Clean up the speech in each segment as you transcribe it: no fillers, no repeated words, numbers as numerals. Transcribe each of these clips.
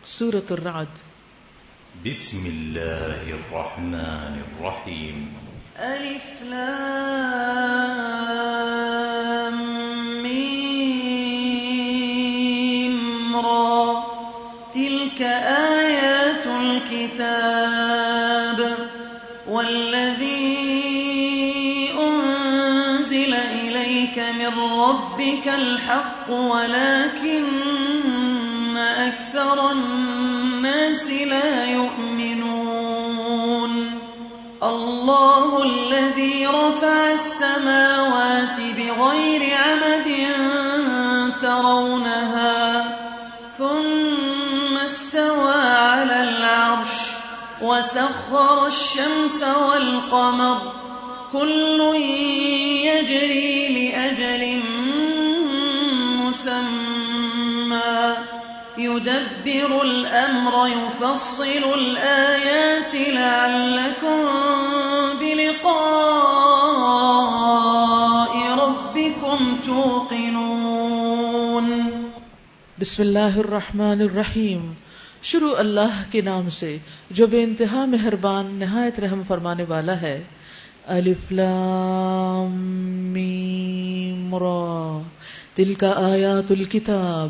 سورۃ الرعد۔ بسم اللہ الرحمن الرحیم۔ الف لام میم را تلك آیات الكتاب والذی انزل الیک من ربک الحق ولكن اکثر الناس لا يؤمنون اللہ الذي رفع السماوات بغير عمد ترونها ثم استوى على العرش وسخر الشمس والقمر كل يجري لأجل مسمى يدبر الأمر يفصل الآيات لعلكم بلقاء ربكم توقنون۔ بسم اللہ الرحمن الرحیم۔ شروع اللہ کے نام سے جو بے انتہا مہربان نہایت رحم فرمانے والا ہے۔ الف لام میم را تلک آیات الکتاب۔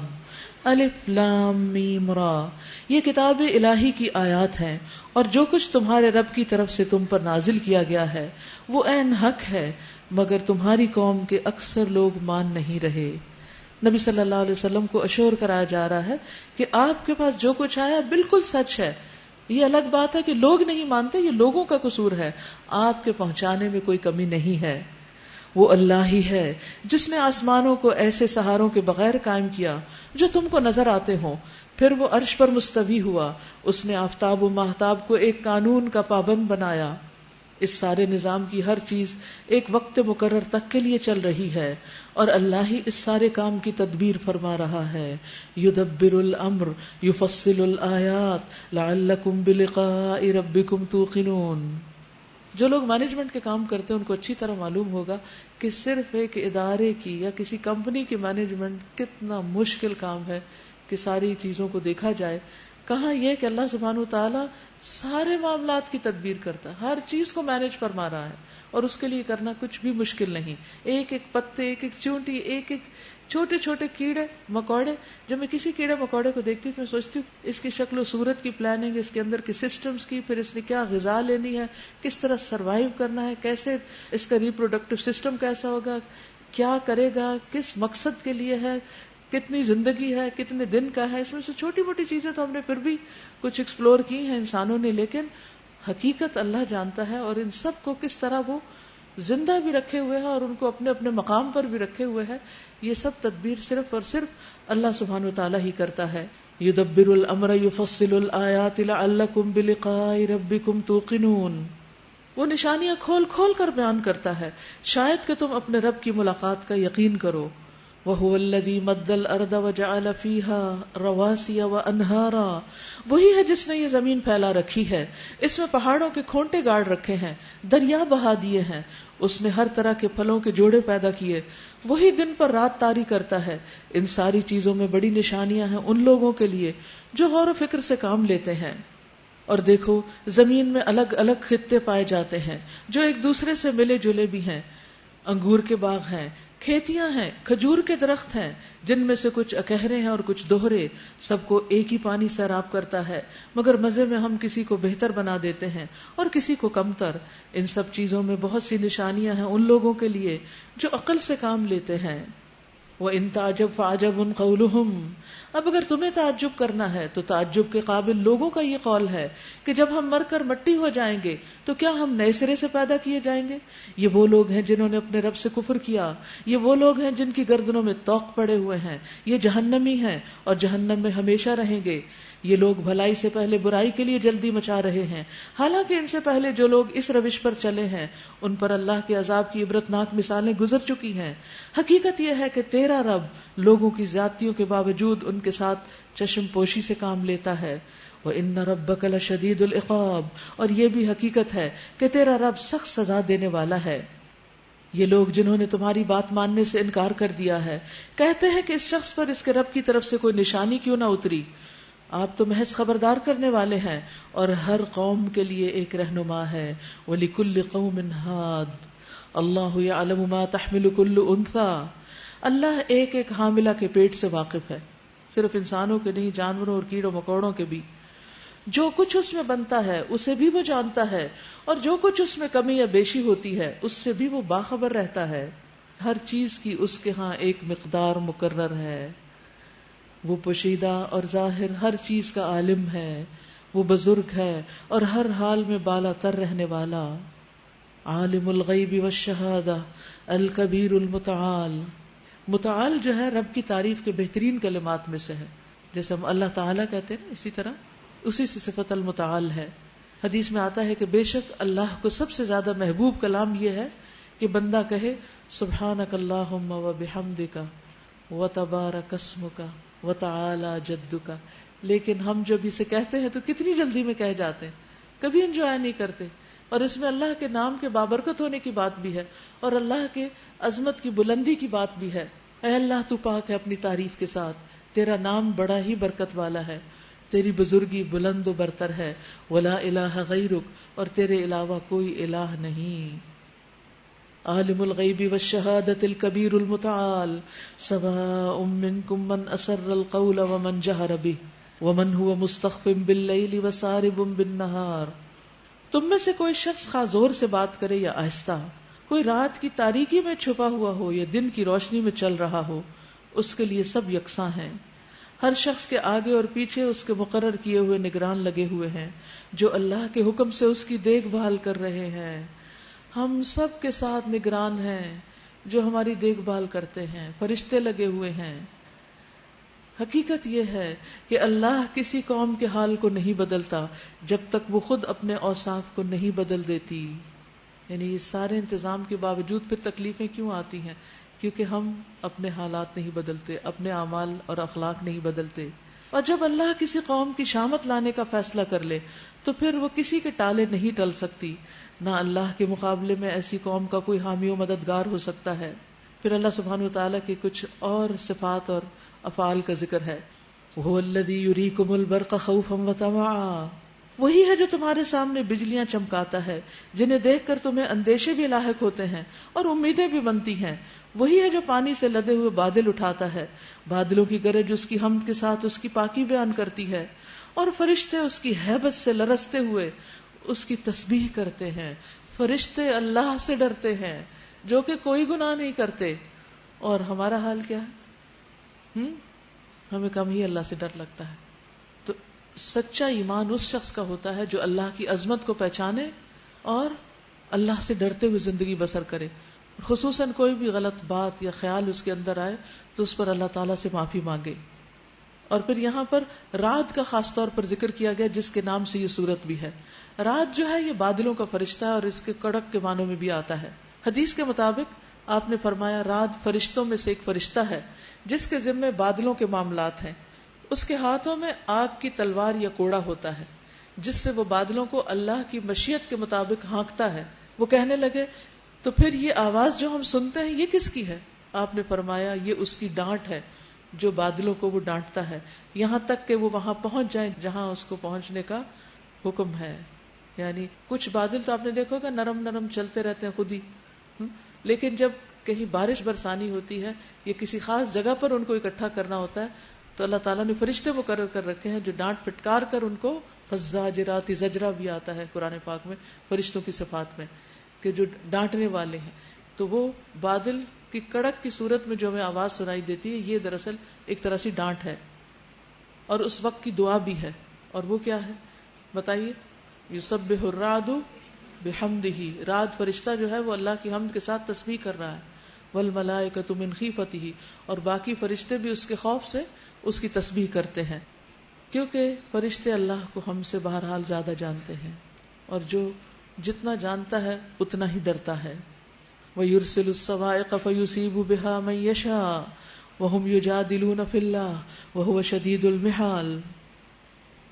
الف لام میم را، یہ کتاب الہی کی آیات ہیں اور جو کچھ تمہارے رب کی طرف سے تم پر نازل کیا گیا ہے وہ عین حق ہے، مگر تمہاری قوم کے اکثر لوگ مان نہیں رہے۔ نبی صلی اللہ علیہ وسلم کو اشور کرایا جا رہا ہے کہ آپ کے پاس جو کچھ آیا بالکل سچ ہے۔ یہ الگ بات ہے کہ لوگ نہیں مانتے، یہ لوگوں کا قصور ہے، آپ کے پہنچانے میں کوئی کمی نہیں ہے۔ وہ اللہ ہی ہے جس نے آسمانوں کو ایسے سہاروں کے بغیر قائم کیا جو تم کو نظر آتے ہوں، پھر وہ عرش پر مستوی ہوا۔ اس نے آفتاب و ماہتاب کو ایک قانون کا پابند بنایا۔ اس سارے نظام کی ہر چیز ایک وقت مقرر تک کے لیے چل رہی ہے اور اللہ ہی اس سارے کام کی تدبیر فرما رہا ہے۔ یدبر الامر یفصل الآیات لعلکم بلقاء ربکم توقنون۔ جو لوگ مینجمنٹ کے کام کرتے ہیں ان کو اچھی طرح معلوم ہوگا کہ صرف ایک ادارے کی یا کسی کمپنی کی مینجمنٹ کتنا مشکل کام ہے کہ ساری چیزوں کو دیکھا جائے۔ کہاں یہ کہ اللہ سبحانہ وتعالی سارے معاملات کی تدبیر کرتا ہے، ہر چیز کو مینج فرما رہا ہے اور اس کے لیے کرنا کچھ بھی مشکل نہیں۔ ایک ایک پتے، ایک ایک چونٹی، ایک ایک چھوٹے چھوٹے کیڑے مکوڑے، جب میں کسی کیڑے مکوڑے کو دیکھتی ہوں تو میں سوچتی ہوں اس کی شکل و صورت کی پلاننگ، اس کے اندر کے سسٹمز کی، پھر اس نے کیا غذا لینی ہے، کس طرح سروائیو کرنا ہے، کیسے اس کا ریپروڈکٹیو سسٹم کیسا ہوگا، کیا کرے گا، کس مقصد کے لیے ہے، کتنی زندگی ہے، کتنے دن کا ہے۔ اس میں سے چھوٹی موٹی چیزیں تو ہم نے پھر بھی کچھ ایکسپلور کی ہیں انسانوں نے، لیکن حقیقت اللہ جانتا ہے اور ان سب کو کس طرح وہ زندہ بھی رکھے ہوئے ہے اور ان کو اپنے اپنے مقام پر بھی رکھے ہوئے ہے۔ یہ سب تدبیر صرف اور صرف اللہ سبحانہ وتعالی ہی کرتا ہے۔ یدبر الامر یفصل الآیات لعلکم بلقاء ربکم توقنون۔ وہ نشانیاں کھول کھول کر بیان کرتا ہے شاید کہ تم اپنے رب کی ملاقات کا یقین کرو۔ وَهُوَ الَّذِي مَدَّ الْأَرْضَ وَجَعَلَ فِيهَا رَوَاسِيَ وَأَنْهَارًا، وہی ہے جس نے یہ زمین پھیلا رکھی ہے، اس میں پہاڑوں کے کھونٹے گاڑ رکھے ہیں، دریا بہا دیے ہیں، اس میں ہر طرح کے پھلوں کے جوڑے پیدا کیے، وہی دن پر رات طاری کرتا ہے۔ ان ساری چیزوں میں بڑی نشانیاں ہیں ان لوگوں کے لیے جو غور و فکر سے کام لیتے ہیں۔ اور دیکھو زمین میں الگ الگ خطے پائے جاتے ہیں جو ایک دوسرے سے ملے جلے بھی ہیں۔ انگور کے باغ ہیں، کھیتیاں ہیں، کھجور کے درخت ہیں جن میں سے کچھ اکہرے ہیں اور کچھ دوہرے، سب کو ایک ہی پانی سیراب کرتا ہے، مگر مزے میں ہم کسی کو بہتر بنا دیتے ہیں اور کسی کو کمتر۔ ان سب چیزوں میں بہت سی نشانیاں ہیں ان لوگوں کے لیے جو عقل سے کام لیتے ہیں۔ وَإِن تَعْجَبْ فَعَجَبٌ قَوْلُهُمْ، اب اگر تمہیں تعجب کرنا ہے تو تعجب کے قابل لوگوں کا یہ قول ہے کہ جب ہم مر کر مٹی ہو جائیں گے تو کیا ہم نئے سرے سے پیدا کیے جائیں گے؟ یہ وہ لوگ ہیں جنہوں نے اپنے رب سے کفر کیا، یہ وہ لوگ ہیں جن کی گردنوں میں طوق پڑے ہوئے ہیں، یہ جہنمی ہیں اور جہنم میں ہمیشہ رہیں گے۔ یہ لوگ بھلائی سے پہلے برائی کے لیے جلدی مچا رہے ہیں، حالانکہ ان سے پہلے جو لوگ اس روش پر چلے ہیں ان پر اللہ کے عذاب کی عبرتناک مثالیں گزر چکی ہیں۔ حقیقت یہ ہے کہ تیرا رب لوگوں کی زیادتیوں کے باوجود ان کے ساتھ چشم پوشی سے کام لیتا ہے۔ وَإِنَّ رَبَّكَ لَشَدِيدُ الْعِقَابِ، اور یہ بھی حقیقت ہے کہ تیرا رب سخت سزا دینے والا ہے۔ یہ لوگ جنہوں نے تمہاری بات ماننے سے انکار کر دیا ہے کہتے ہیں کہ اس شخص پر اس کے رب کی طرف سے کوئی نشانی کیوں نہ اتری۔ آپ تو محض خبردار کرنے والے ہیں اور ہر قوم کے لیے ایک رہنما ہے. وَلِكُلِّ قَوْمٍ هَادٍ اللَّهُ يَعْلَمُ مَا تَحْمِلُ كُلُّ أُنثَىٰ. اللہ ایک ایک حاملہ کے پیٹ سے واقف ہے، صرف انسانوں کے نہیں، جانوروں اور کیڑوں مکوڑوں کے بھی. جو کچھ اس میں بنتا ہے اسے بھی وہ جانتا ہے، اور جو کچھ اس میں کمی یا بیشی ہوتی ہے اس سے بھی وہ باخبر رہتا ہے. ہر چیز کی اس کے ہاں ایک مقدار مقرر ہے. وہ پوشیدہ اور ظاہر ہر چیز کا عالم ہے. وہ بزرگ ہے اور ہر حال میں بالا تر رہنے والا. عالم الغیب والشہادہ الکبیر المتعال. متعال جو ہے رب کی تعریف کے بہترین کلمات میں سے ہے. جیسے ہم اللہ تعالیٰ کہتے ہیں اسی طرح اسی سے صفت المتعال ہے. حدیث میں آتا ہے کہ بے شک اللہ کو سب سے زیادہ محبوب کلام یہ ہے کہ بندہ کہے سبحانک اللہم وبحمدک وتبارک اسمک وتعالی جدک. لیکن ہم جب اسے کہتے ہیں تو کتنی جلدی میں کہہ جاتے ہیں, کبھی انجوائے نہیں کرتے. اور اس میں اللہ کے نام کے بابرکت ہونے کی بات بھی ہے اور اللہ کے عظمت کی بلندی کی بات بھی ہے. اے اللہ تو پاک ہے اپنی تعریف کے ساتھ, تیرا نام بڑا ہی برکت والا ہے, تیری بزرگی بلند و برتر ہے. ولا الہ غیرک, اور تیرے علاوہ کوئی الہ نہیں. عالم الغیب والشہادۃ الکبیر المتعال سواء منکم من اسر القول ومن جہر به ومن هو مستخف باللیل وسارب بالنہار. تم میں سے کوئی شخص خواہ زور سے بات کرے یا آہستہ, کوئی رات کی تاریکی میں چھپا ہوا ہو یا دن کی روشنی میں چل رہا ہو, اس کے لیے سب یکساں ہیں. ہر شخص کے آگے اور پیچھے اس کے مقرر کیے ہوئے نگران لگے ہوئے ہیں جو اللہ کے حکم سے اس کی دیکھ بھال کر رہے ہیں. ہم سب کے ساتھ نگران ہیں جو ہماری دیکھ بھال کرتے ہیں, فرشتے لگے ہوئے ہیں. حقیقت یہ ہے کہ اللہ کسی قوم کے حال کو نہیں بدلتا جب تک وہ خود اپنے اوصاف کو نہیں بدل دیتی. یعنی یہ سارے انتظام کے باوجود پھر تکلیفیں کیوں آتی ہیں؟ کیونکہ ہم اپنے حالات نہیں بدلتے, اپنے اعمال اور اخلاق نہیں بدلتے. اور جب اللہ کسی قوم کی شامت لانے کا فیصلہ کر لے تو پھر وہ کسی کے ٹالے نہیں ٹل سکتی. نہ اللہ کے مقابلے میں ایسی قوم کا کوئی حامی و مددگار ہو سکتا ہے. پھر اللہ سبحانہ وتعالیٰ کی کچھ اور صفات اور افعال کا ذکر ہے. وَهُوَ الَّذِي يُرِيكُمُ الْبَرْقَ خَوْفًا وَطَمَعًا. وہی ہے جو تمہارے سامنے بجلیاں چمکاتا ہے جنہیں دیکھ کر تمہیں اندیشے بھی لاحق ہوتے ہیں اور امیدیں بھی بنتی ہیں. وہی ہے جو پانی سے لدے ہوئے بادل اٹھاتا ہے, بادلوں کی گرج اس کی حمد کے ساتھ اس کی پاکی بیان کرتی ہے, اور فرشتے اس کی ہیبت سے لرزتے ہوئے اس کی تسبیح کرتے ہیں. فرشتے اللہ سے ڈرتے ہیں جو کہ کوئی گناہ نہیں کرتے. اور ہمارا حال کیا ہے؟ ہمیں کم ہی اللہ سے ڈر لگتا ہے. تو سچا ایمان اس شخص کا ہوتا ہے جو اللہ کی عظمت کو پہچانے اور اللہ سے ڈرتے ہوئے زندگی بسر کرے. خصوصاً کوئی بھی غلط بات یا خیال اس کے اندر آئے تو اس پر اللہ تعالیٰ سے معافی مانگے. اور پھر یہاں پر رات کا خاص طور پر ذکر کیا گیا جس کے نام سے یہ سورت بھی ہے. رات جو ہے یہ بادلوں کا فرشتہ ہے اور اس کے کڑک کے معنوں میں بھی آتا ہے. حدیث کے مطابق آپ نے فرمایا رات فرشتوں میں سے ایک فرشتہ ہے جس کے ذمے بادلوں کے معاملات ہیں. اس کے ہاتھوں میں آگ کی تلوار یا کوڑا ہوتا ہے جس سے وہ بادلوں کو اللہ کی مشیت کے مطابق ہانکتا ہے. وہ کہنے لگے تو پھر یہ آواز جو ہم سنتے ہیں یہ کس کی ہے؟ آپ نے فرمایا یہ اس کی ڈانٹ ہے جو بادلوں کو وہ ڈانٹتا ہے یہاں تک کہ وہ وہاں پہنچ جائیں جہاں اس کو پہنچنے کا حکم ہے. یعنی کچھ بادل تو آپ نے دیکھا ہوگا نرم نرم چلتے رہتے ہیں خود ہی, لیکن جب کہیں بارش برسانی ہوتی ہے یا کسی خاص جگہ پر ان کو اکٹھا کرنا ہوتا ہے تو اللہ تعالیٰ نے فرشتے مقرر کر رکھے ہیں جو ڈانٹ پھٹکار کر ان کو فزاجرات زجرا بھی آتا ہے قرآن پاک میں فرشتوں کی صفات میں کہ جو ڈانٹنے والے ہیں. تو وہ بادل کی کڑک کی صورت میں جو ہمیں آواز سنائی دیتی ہے یہ دراصل ایک طرح سے ڈانٹ ہے اور اس وقت کی دعا بھی ہے. اور وہ کیا ہے بتائیے؟ یسبح الرعد بحمدہ. رعد فرشتہ جو ہے وہ اللہ کی حمد کے ساتھ تسبیح کر رہا ہے. والملائکۃ من خیفتہ, اور باقی فرشتے بھی اس کے خوف سے اس کی تسبیح کرتے ہیں کیونکہ فرشتے اللہ کو ہم سے بہرحال زیادہ جانتے ہیں اور جو جتنا جانتا ہے اتنا ہی ڈرتا ہے. وَيُرْسِلُ الصَّوَاعِقَ فَيُصِيبُ بِهَا مَن يَشَاءُ وَهُمْ يُجَادِلُونَ فِي اللَّهِ وَهُوَ شَدِيدُ الْمِحَالِ.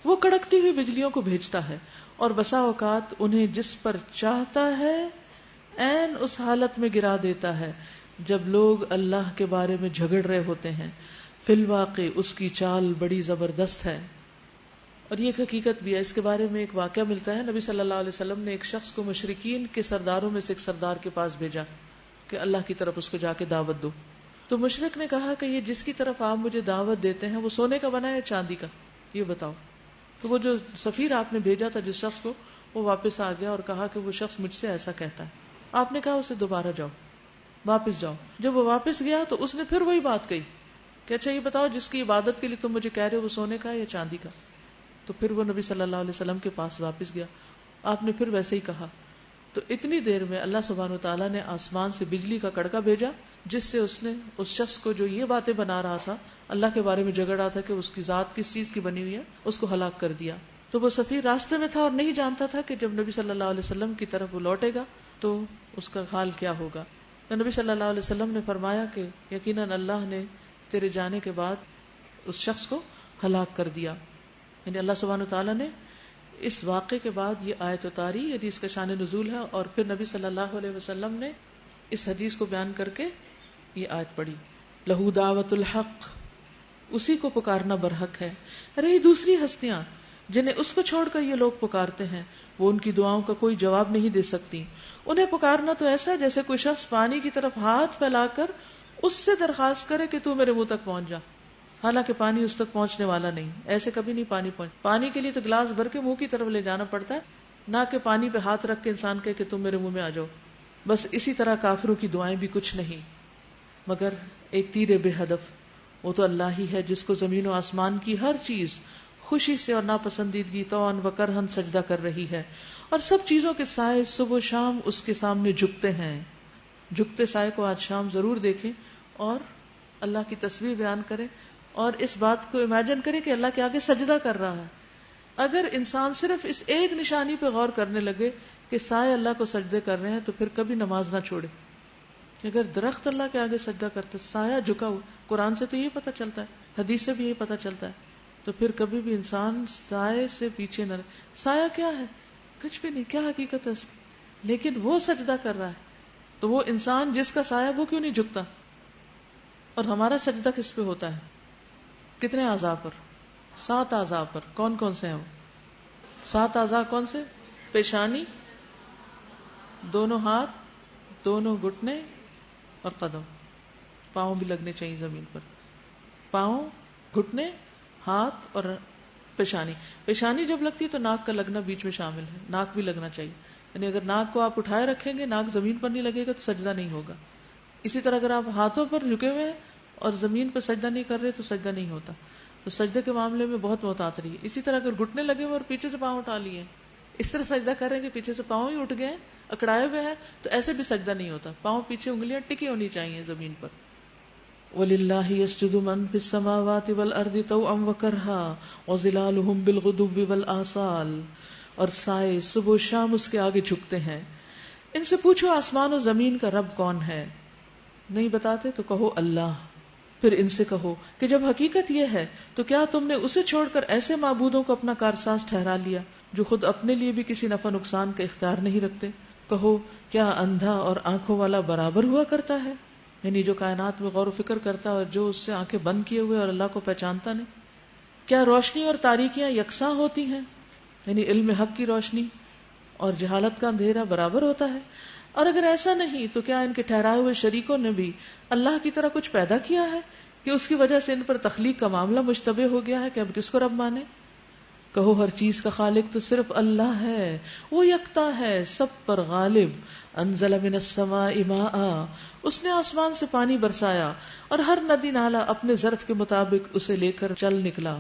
وہ کڑکتی ہوئی بجلیوں کو بھیجتا ہے اور بسا اوقات انہیں جس پر چاہتا ہے عین اس حالت میں گرا دیتا ہے جب لوگ اللہ کے بارے میں جھگڑ رہے ہوتے ہیں. فی الواقع اس کی چال بڑی زبردست ہے. اور یہ ایک حقیقت بھی ہے. اس کے بارے میں ایک واقعہ ملتا ہے. نبی صلی اللہ علیہ وسلم نے ایک شخص کو مشرکین کے سرداروں میں سے ایک سردار کے پاس بھیجا کہ اللہ کی طرف اس کو جا کے دعوت دو. تو مشرک نے کہا کہ یہ جس کی طرف آپ مجھے دعوت دیتے ہیں وہ سونے کا بنا ہے یا چاندی کا، یہ بتاؤ. تو وہ جو سفیر آپ نے بھیجا تھا جس شخص کو، وہ واپس آ گیا اور کہا کہ وہ شخص مجھ سے ایسا کہتا ہے. آپ نے کہا اسے دوبارہ جاؤ، واپس جاؤ. جب وہ واپس گیا تو اس نے پھر وہی بات کہی کہ اچھا یہ بتاؤ جس کی عبادت کے لیے تم مجھے کہہ رہے ہو وہ سونے کا ہے یا چاندی کا. تو پھر وہ نبی صلی اللہ علیہ وسلم کے پاس واپس گیا. آپ نے پھر ویسے ہی کہا. تو اتنی دیر میں اللہ سبحانہ وتعالیٰ نے آسمان سے بجلی کا کڑکا بھیجا جس سے اس نے اس شخص کو جو یہ باتیں بنا رہا تھا، اللہ کے بارے میں جھگڑ رہا تھا کہ اس کی ذات کس چیز کی بنی ہوئی ہے، اس کو ہلاک کر دیا. تو وہ سفیر راستے میں تھا اور نہیں جانتا تھا کہ جب نبی صلی اللہ علیہ وسلم کی طرف وہ لوٹے گا تو اس کا حال کیا ہوگا. تو نبی صلی اللہ علیہ وسلم نے فرمایا کہ یقیناً اللہ نے تیرے جانے کے بعد اس شخص کو ہلاک کر دیا. یعنی اللہ سبحانہ وتعالیٰ نے اس واقعے کے بعد یہ آیت اتاری، یعنی اس کا شان نزول ہے. اور پھر نبی صلی اللہ علیہ وسلم نے اس حدیث کو بیان کر کے یہ آیت پڑھی، لہو دعوت الحق، اسی کو پکارنا برحق ہے. ارے دوسری ہستیاں جنہیں اس کو چھوڑ کر یہ لوگ پکارتے ہیں وہ ان کی دعاؤں کا کوئی جواب نہیں دے سکتی. انہیں پکارنا تو ایسا ہے جیسے کوئی شخص پانی کی طرف ہاتھ پھیلا کر اس سے درخواست کرے کہ تو میرے منہ تک پہنچ جا، حالانکہ پانی اس تک پہنچنے والا نہیں. ایسے کبھی نہیں پانی پانی کے لیے تو گلاس بھر کے منہ کی طرف لے جانا پڑتا ہے، نہ کہ پانی پہ ہاتھ رکھ کے انسان کہے کہ تم میرے منہ میں آ جاؤ. بس اسی طرح کافروں کی دعائیں بھی کچھ نہیں مگر ایک تیر بے ہدف. وہ تو اللہ ہی ہے جس کو زمین و آسمان کی ہر چیز خوشی سے اور ناپسندیدگی طوعاً و کرہن سجدہ کر رہی ہے، اور سب چیزوں کے سائے صبح و شام اس کے سامنے جھکتے ہیں. جھکتے سائے کو آج شام ضرور دیکھیں اور اللہ کی تصویر بیان کریں اور اس بات کو امیجن کریں کہ اللہ کے آگے سجدہ کر رہا ہے. اگر انسان صرف اس ایک نشانی پہ غور کرنے لگے کہ سائے اللہ کو سجدے کر رہے ہیں تو پھر کبھی نماز نہ چھوڑے. اگر درخت اللہ کے آگے سجدہ کرتے، سایہ جھکا ہوا، قرآن سے تو یہ پتہ چلتا ہے، حدیث سے بھی یہ پتہ چلتا ہے، تو پھر کبھی بھی انسان سائے سے پیچھے نہ رہے. سایہ کیا ہے؟ کچھ بھی نہیں. کیا حقیقت ہے اس کی؟ لیکن وہ سجدہ کر رہا ہے تو وہ انسان جس کا سایہ وہ کیوں نہیں جھکتا؟ اور ہمارا سجدہ کس پہ ہوتا ہے؟ کتنے اعضاء پر؟ 7 اعضاء پر. کون کون سے ہیں وہ 7 اعضاء؟ کون سے؟ پیشانی، دونوں ہاتھ، دونوں گھٹنے اور قدم. پاؤں بھی لگنے چاہیے زمین پر. پاؤں، گھٹنے، ہاتھ اور پیشانی. پیشانی جب لگتی ہے تو ناک کا لگنا بیچ میں شامل ہے، ناک بھی لگنا چاہیے. یعنی اگر ناک کو آپ اٹھائے رکھیں گے، ناک زمین پر نہیں لگے گا تو سجدہ نہیں ہوگا. اسی طرح اگر آپ ہاتھوں پر جھکے ہوئے ہیں اور زمین پر سجدہ نہیں کر رہے تو سجدہ نہیں ہوتا. تو سجدے کے معاملے میں بہت محتاط رہیے. اسی طرح اگر گھٹنے لگے ہوئے اور پیچھے سے پاؤں اٹھا لیے، اس طرح سجدہ کر رہے ہیں کہ پیچھے سے پاؤں ہی اٹھ گئے، اکڑائے ہوئے ہیں، تو ایسے بھی سجدہ نہیں ہوتا. پاؤں پیچھے، انگلیاں ٹکی ہونی چاہیے زمین پر. وَلِلَّهِ يَسْجُدُ مَن فِي السَّمَاوَاتِ وَالْأَرْضِ طَوْعًا وَكَرْهًا وَظِلَالُهُم بِالْغُدُوِّ وَالْآصَالِ. اور سائے صبح و شام اس کے آگے جھکتے ہیں. ان سے پوچھو آسمان و زمین کا رب کون ہے؟ نہیں بتاتے تو کہو اللہ. پھر ان سے کہو کہ جب حقیقت یہ ہے تو کیا تم نے اسے چھوڑ کر ایسے معبودوں کو اپنا کارساز ٹھہرا لیا جو خود اپنے لیے بھی کسی نفع نقصان کا اختیار نہیں رکھتے؟ کہو کیا اندھا اور آنکھوں والا برابر ہوا کرتا ہے؟ یعنی جو کائنات میں غور و فکر کرتا ہے اور جو اس سے آنکھیں بند کیے ہوئے اور اللہ کو پہچانتا نہیں. کیا روشنی اور تاریکیاں یکساں ہوتی ہیں؟ یعنی علم حق کی روشنی اور جہالت کا اندھیرا برابر ہوتا ہے؟ اور اگر ایسا نہیں تو کیا ان کے ٹھہرائے ہوئے شریکوں نے بھی اللہ کی طرح کچھ پیدا کیا ہے کہ اس کی وجہ سے ان پر تخلیق کا معاملہ مشتبہ ہو گیا ہے کہ اب کس کو رب مانے؟ کہو ہر چیز کا خالق تو صرف اللہ ہے، وہ یکتا ہے، سب پر غالب. انزل من السماء ماء، اس نے آسمان سے پانی برسایا اور ہر ندی نالا اپنے ظرف کے مطابق اسے لے کر چل نکلا.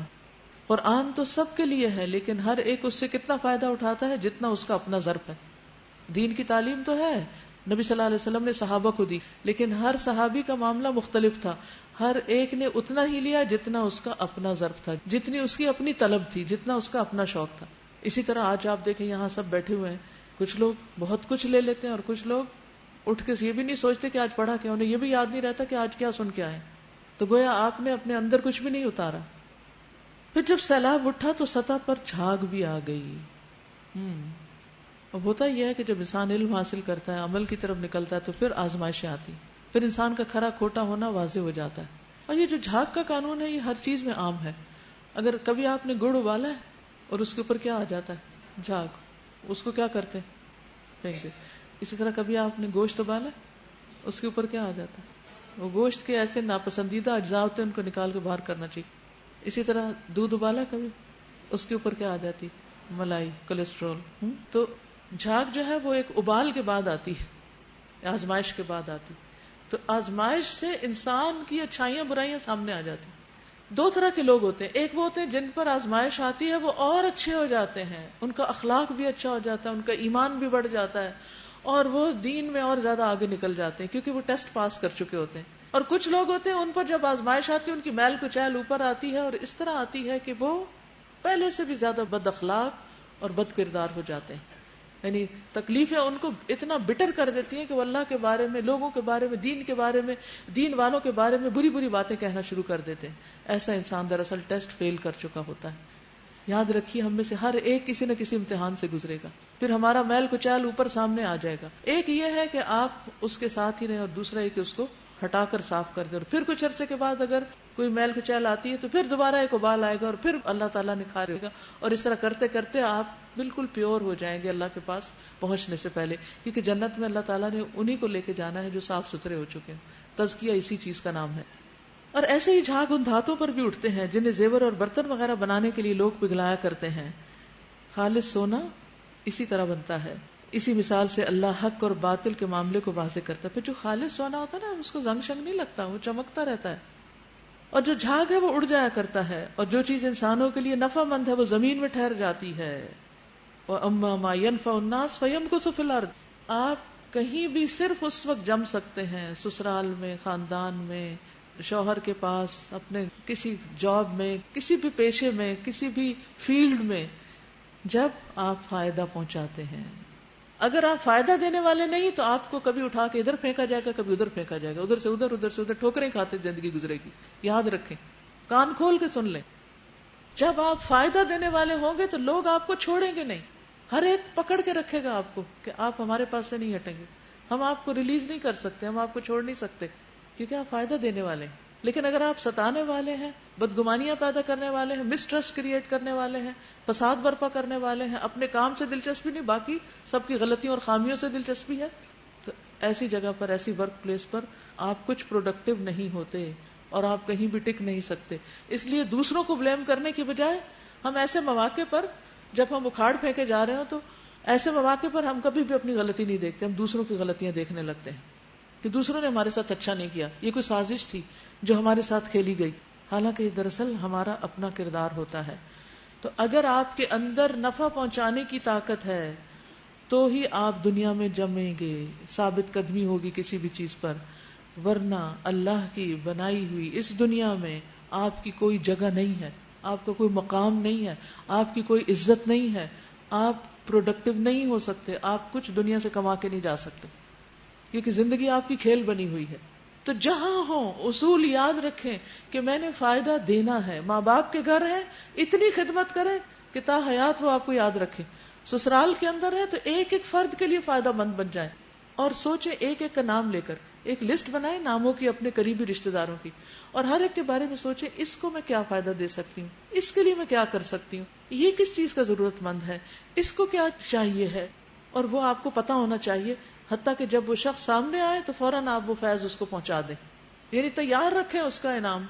قرآن تو سب کے لیے ہے لیکن ہر ایک اس سے کتنا فائدہ اٹھاتا ہے جتنا اس کا اپنا ظرف ہے. دین کی تعلیم تو ہے، نبی صلی اللہ علیہ وسلم نے صحابہ کو دی، لیکن ہر صحابی کا معاملہ مختلف تھا. ہر ایک نے اتنا ہی لیا جتنا اس کا اپنا ظرف تھا، جتنی اس کی اپنی طلب تھی، جتنا اس کا اپنا شوق تھا. اسی طرح آج آپ دیکھیں یہاں سب بیٹھے ہوئے ہیں، کچھ لوگ بہت کچھ لے لیتے ہیں اور کچھ لوگ اٹھ کے یہ بھی نہیں سوچتے کہ آج پڑھا کیا، انہیں یہ بھی یاد نہیں رہتا کہ آج کیا سن کے آئے. تو گویا آپ نے اپنے اندر کچھ بھی نہیں اتارا. پھر جب سیلاب اٹھا تو سطح پر جھاگ بھی آ گئی. اب ہوتا یہ ہے کہ جب انسان علم حاصل کرتا ہے، عمل کی طرف نکلتا ہے تو پھر آزمائشیں آتی، پھر انسان کا کھرا کھوٹا ہونا واضح ہو جاتا ہے. اور یہ جو جھاگ کا قانون ہے یہ ہر چیز میں عام ہے. اگر کبھی آپ نے گڑ ابالا ہے، اور اس کے اوپر کیا آ جاتا ہے؟ جھاگ. اس کو کیا کرتے ہیں؟ پھینک دیتے. اسی طرح کبھی آپ نے گوشت ابالا، اس کے اوپر کیا آ جاتا ہے؟ وہ گوشت کے ایسے ناپسندیدہ اجزاء ہوتے ہیں، ان کو نکال کے باہر کرنا چاہیے. اسی طرح دودھ ابالا کبھی، اس کے اوپر کیا آ جاتی؟ ملائی، کولیسٹرول. تو جھاگ جو ہے وہ ایک ابال کے بعد آتی ہے، آزمائش کے بعد آتی. تو آزمائش سے انسان کی اچھائیاں برائیاں سامنے آ جاتی. دو طرح کے لوگ ہوتے ہیں، ایک وہ ہوتے ہیں جن پر آزمائش آتی ہے وہ اور اچھے ہو جاتے ہیں، ان کا اخلاق بھی اچھا ہو جاتا ہے، ان کا ایمان بھی بڑھ جاتا ہے، اور وہ دین میں اور زیادہ آگے نکل جاتے ہیں کیونکہ وہ ٹیسٹ پاس کر چکے ہوتے ہیں. اور کچھ لوگ ہوتے ہیں ان پر جب آزمائش آتی ہے ان کی میل کچیل اوپر آتی ہے، اور اس طرح آتی ہے کہ وہ پہلے سے بھی زیادہ بد اخلاق اور بد کردار ہو جاتے ہیں. یعنی تکلیفیں ان کو اتنا بٹر کر دیتی ہیں کہ وہ اللہ کے بارے میں، لوگوں کے بارے میں، دین کے بارے میں، دین والوں کے بارے میں بری بری باتیں کہنا شروع کر دیتے ہیں. ایسا انسان دراصل ٹیسٹ فیل کر چکا ہوتا ہے. یاد رکھیے ہم میں سے ہر ایک کسی نہ کسی امتحان سے گزرے گا، پھر ہمارا میل کچیل اوپر سامنے آ جائے گا. ایک یہ ہے کہ آپ اس کے ساتھ ہی رہیں، اور دوسرا یہ کہ اس کو ہٹا کر صاف کر دیں، اور پھر کچھ عرصے کے بعد اگر کوئی میل کچیل آتی ہے تو پھر دوبارہ ایک ابال آئے گا، اور پھر اللہ تعالیٰ نکھارے گا، اور اس طرح کرتے کرتے آپ بالکل پیور ہو جائیں گے اللہ کے پاس پہنچنے سے پہلے. کیونکہ جنت میں اللہ تعالیٰ نے انہی کو لے کے جانا ہے جو صاف ستھرے ہو چکے ہیں. تزکیہ اسی چیز کا نام ہے. اور ایسے ہی جھاگ ان دھاتوں پر بھی اٹھتے ہیں جنہیں زیور اور برتن وغیرہ بنانے کے لیے لوگ پگھلایا کرتے ہیں. خالص سونا اسی طرح بنتا ہے. اسی مثال سے اللہ حق اور باطل کے معاملے کو واضح کرتا ہے. پھر جو خالص سونا ہوتا ہے نا، اس کو زنگ شنگ نہیں لگتا، وہ چمکتا رہتا ہے. اور جو جھاگ ہے وہ اڑ جایا کرتا ہے، اور جو چیز انسانوں کے لیے نفع مند ہے وہ زمین میں ٹھہر جاتی ہے. وَأَمَّا مَا يَنْفَعُ النَّاسَ فَيَمْكُثُ فِي الْأَرْضِ. آپ کہیں بھی صرف اس وقت جم سکتے ہیں، سسرال میں، خاندان میں، شوہر کے پاس، اپنے کسی جاب میں، کسی بھی پیشے میں، کسی بھی فیلڈ میں، جب آپ فائدہ پہنچاتے ہیں. اگر آپ فائدہ دینے والے نہیں تو آپ کو کبھی اٹھا کے ادھر پھینکا جائے گا، کبھی ادھر پھینکا جائے گا، ادھر سے ادھر، ادھر سے ادھر، ٹھوکریں کھاتے زندگی گزرے گی. یاد رکھیں، کان کھول کے سن لیں. جب آپ فائدہ دینے والے ہوں گے تو لوگ آپ کو چھوڑیں گے نہیں. ہر ایک پکڑ کے رکھے گا آپ کو کہ آپ ہمارے پاس سے نہیں ہٹیں گے، ہم آپ کو ریلیز نہیں کر سکتے، ہم آپ کو چھوڑ نہیں سکتے، کیونکہ آپ فائدہ دینے والے ہیں. لیکن اگر آپ ستانے والے ہیں، بدگمانیاں پیدا کرنے والے ہیں، مسٹرسٹ کریٹ کرنے والے ہیں، فساد برپا کرنے والے ہیں، اپنے کام سے دلچسپی نہیں، باقی سب کی غلطیوں اور خامیوں سے دلچسپی ہے، تو ایسی جگہ پر، ایسی ورک پلیس پر آپ کچھ پروڈکٹیو نہیں ہوتے اور آپ کہیں بھی ٹک نہیں سکتے. اس لیے دوسروں کو بلیم کرنے کی بجائے ہم ایسے مواقع پر، جب ہم اکھاڑ پھینکے جا رہے ہوں تو ایسے مواقع پر ہم کبھی بھی اپنی غلطی نہیں دیکھتے، ہم دوسروں کی غلطیاں دیکھنے لگتے ہیں کہ دوسروں نے ہمارے ساتھ اچھا نہیں کیا، یہ کوئی سازش تھی جو ہمارے ساتھ کھیلی گئی، حالانکہ یہ دراصل ہمارا اپنا کردار ہوتا ہے. تو اگر آپ کے اندر نفع پہنچانے کی طاقت ہے تو ہی آپ دنیا میں جمیں گے، ثابت قدمی ہوگی کسی بھی چیز پر، ورنہ اللہ کی بنائی ہوئی اس دنیا میں آپ کی کوئی جگہ نہیں ہے، آپ کا کوئی مقام نہیں ہے، آپ کی کوئی عزت نہیں ہے، آپ پروڈکٹیو نہیں ہو سکتے، آپ کچھ دنیا سے کما کے نہیں جا سکتے، کیونکہ زندگی آپ کی کھیل بنی ہوئی ہے. تو جہاں ہوں اصول یاد رکھیں کہ میں نے فائدہ دینا ہے. ماں باپ کے گھر ہے، اتنی خدمت کریں کہ تا حیات وہ آپ کو یاد رکھیں. سسرال کے اندر ہے تو ایک ایک فرد کے لیے فائدہ مند بن جائیں، اور سوچیں ایک ایک کا نام لے کر، ایک لسٹ بنائیں ناموں کی اپنے قریبی رشتہ داروں کی، اور ہر ایک کے بارے میں سوچیں اس کو میں کیا فائدہ دے سکتی ہوں، اس کے لیے میں کیا کر سکتی ہوں، یہ کس چیز کا ضرورت مند ہے، اس کو کیا چاہیے ہے، اور وہ آپ کو پتا ہونا چاہیے. حتیٰ کہ جب وہ شخص سامنے آئے تو فوراً آپ وہ فیض اس کو پہنچا دیں، یعنی تیار رکھیں اس کا انعام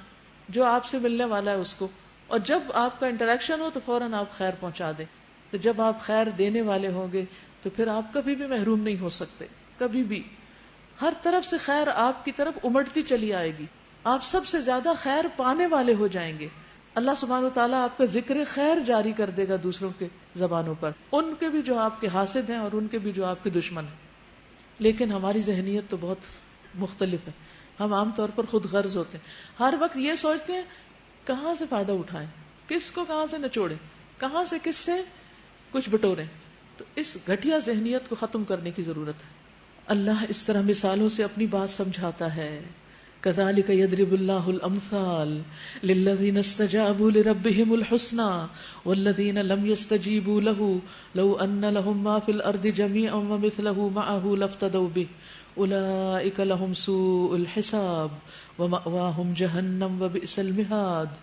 جو آپ سے ملنے والا ہے اس کو، اور جب آپ کا انٹریکشن ہو تو فوراً آپ خیر پہنچا دیں. تو جب آپ خیر دینے والے ہوں گے تو پھر آپ کبھی بھی محروم نہیں ہو سکتے، کبھی بھی. ہر طرف سے خیر آپ کی طرف امڑتی چلی آئے گی، آپ سب سے زیادہ خیر پانے والے ہو جائیں گے. اللہ سبحانہ وتعالیٰ آپ کا ذکر خیر جاری کر دے گا دوسروں کے زبانوں پر، ان کے بھی جو آپ کے حاسد ہیں اور ان کے بھی جو آپ کے دشمن ہیں. لیکن ہماری ذہنیت تو بہت مختلف ہے. ہم عام طور پر خود غرض ہوتے ہیں، ہر وقت یہ سوچتے ہیں کہاں سے فائدہ اٹھائیں، کس کو کہاں سے نچوڑیں، کہاں سے کس سے کچھ بٹوریں. تو اس گھٹیا ذہنیت کو ختم کرنے کی ضرورت ہے. اللہ اس طرح مثالوں سے اپنی بات سمجھاتا ہے. كذلك يضرب الله الأمثال للذين استجابوا لربهم الحسنى والذين لم يستجيبوا له لو أن لهم ما في الأرض جميعا ومثله معه لافتدوا به أولئك لهم سوء الحساب ومأواهم جهنم وبئس المهاد.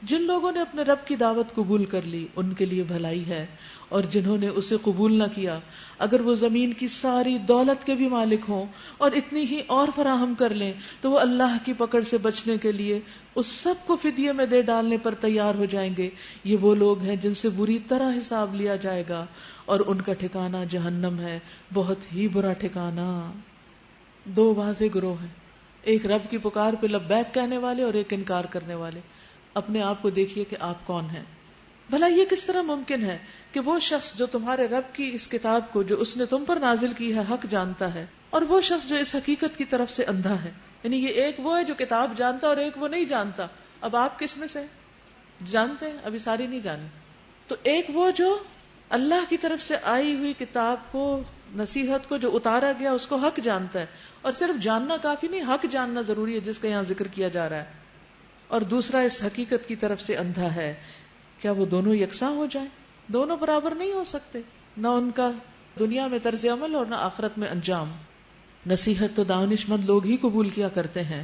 جن لوگوں نے اپنے رب کی دعوت قبول کر لی ان کے لیے بھلائی ہے، اور جنہوں نے اسے قبول نہ کیا اگر وہ زمین کی ساری دولت کے بھی مالک ہوں اور اتنی ہی اور فراہم کر لیں تو وہ اللہ کی پکڑ سے بچنے کے لیے اس سب کو فدیے میں دے ڈالنے پر تیار ہو جائیں گے۔ یہ وہ لوگ ہیں جن سے بری طرح حساب لیا جائے گا اور ان کا ٹھکانہ جہنم ہے، بہت ہی برا ٹھکانہ۔ دو واضح گروہ ہیں، ایک رب کی پکار پہ لبیک کہنے والے اور ایک انکار کرنے والے۔ اپنے آپ کو دیکھیے کہ آپ کون ہیں۔ بھلا یہ کس طرح ممکن ہے کہ وہ شخص جو تمہارے رب کی اس کتاب کو جو اس نے تم پر نازل کی ہے حق جانتا ہے، اور وہ شخص جو اس حقیقت کی طرف سے اندھا ہے؟ یعنی یہ ایک وہ ہے جو کتاب جانتا اور ایک وہ نہیں جانتا۔ اب آپ کس میں سے جانتے ہیں؟ ابھی ساری نہیں جانی۔ تو ایک وہ جو اللہ کی طرف سے آئی ہوئی کتاب کو، نصیحت کو جو اتارا گیا اس کو حق جانتا ہے، اور صرف جاننا کافی نہیں، حق جاننا ضروری ہے جس کا یہاں ذکر کیا جا رہا ہے، اور دوسرا اس حقیقت کی طرف سے اندھا ہے۔ کیا وہ دونوں یکساں ہو جائیں؟ دونوں برابر نہیں ہو سکتے، نہ ان کا دنیا میں طرز عمل اور نہ آخرت میں انجام۔ نصیحت تو دانش مند لوگ ہی قبول کیا کرتے ہیں،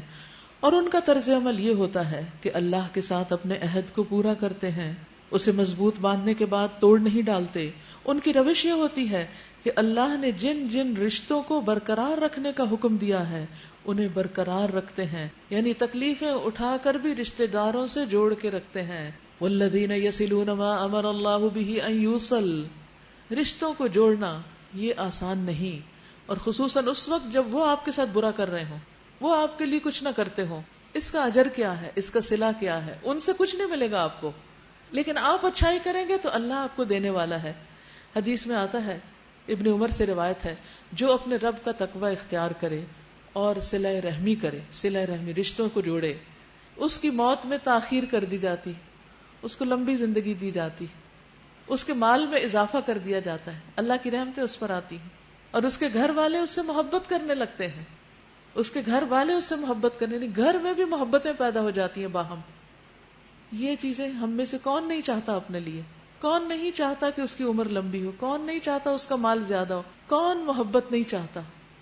اور ان کا طرز عمل یہ ہوتا ہے کہ اللہ کے ساتھ اپنے عہد کو پورا کرتے ہیں، اسے مضبوط باندھنے کے بعد توڑ نہیں ڈالتے۔ ان کی روش یہ ہوتی ہے کہ اللہ نے جن جن رشتوں کو برقرار رکھنے کا حکم دیا ہے انہیں برقرار رکھتے ہیں، یعنی تکلیفیں اٹھا کر بھی رشتہ داروں سے جوڑ کے رکھتے ہیں۔ والذین یصلون ما امر اللہ بہ ان یوصل، رشتوں کو جوڑنا یہ آسان نہیں، اور خصوصاً اس وقت جب وہ آپ کے ساتھ برا کر رہے ہوں، وہ آپ کے لیے کچھ نہ کرتے ہوں۔ اس کا اجر کیا ہے، اس کا صلہ کیا ہے؟ ان سے کچھ نہیں ملے گا آپ کو، لیکن آپ اچھائی کریں گے تو اللہ آپ کو دینے والا ہے۔ حدیث میں آتا ہے، ابن عمر سے روایت ہے، جو اپنے رب کا تقوی اختیار کرے اور صلہ رحمی کرے، صلہ رحمی رشتوں کو جوڑے، اس کی موت میں تاخیر کر دی جاتی، اس کو لمبی زندگی دی جاتی، اس کے مال میں اضافہ کر دیا جاتا ہے، اللہ کی رحمتیں اس پر آتی ہیں، اور اس کے گھر والے اس سے محبت کرنے لگتے ہیں، اس کے گھر والے اس سے محبت کرنے لگتے، گھر میں بھی محبتیں پیدا ہو جاتی ہیں باہم۔ یہ چیزیں ہم میں سے کون نہیں چاہتا اپنے لیے؟ کون نہیں چاہتا کہ اس کی عمر لمبی ہو؟ کون نہیں چاہتا اس کا مال زیادہ ہو؟ کون محبت نہیں چاہتا؟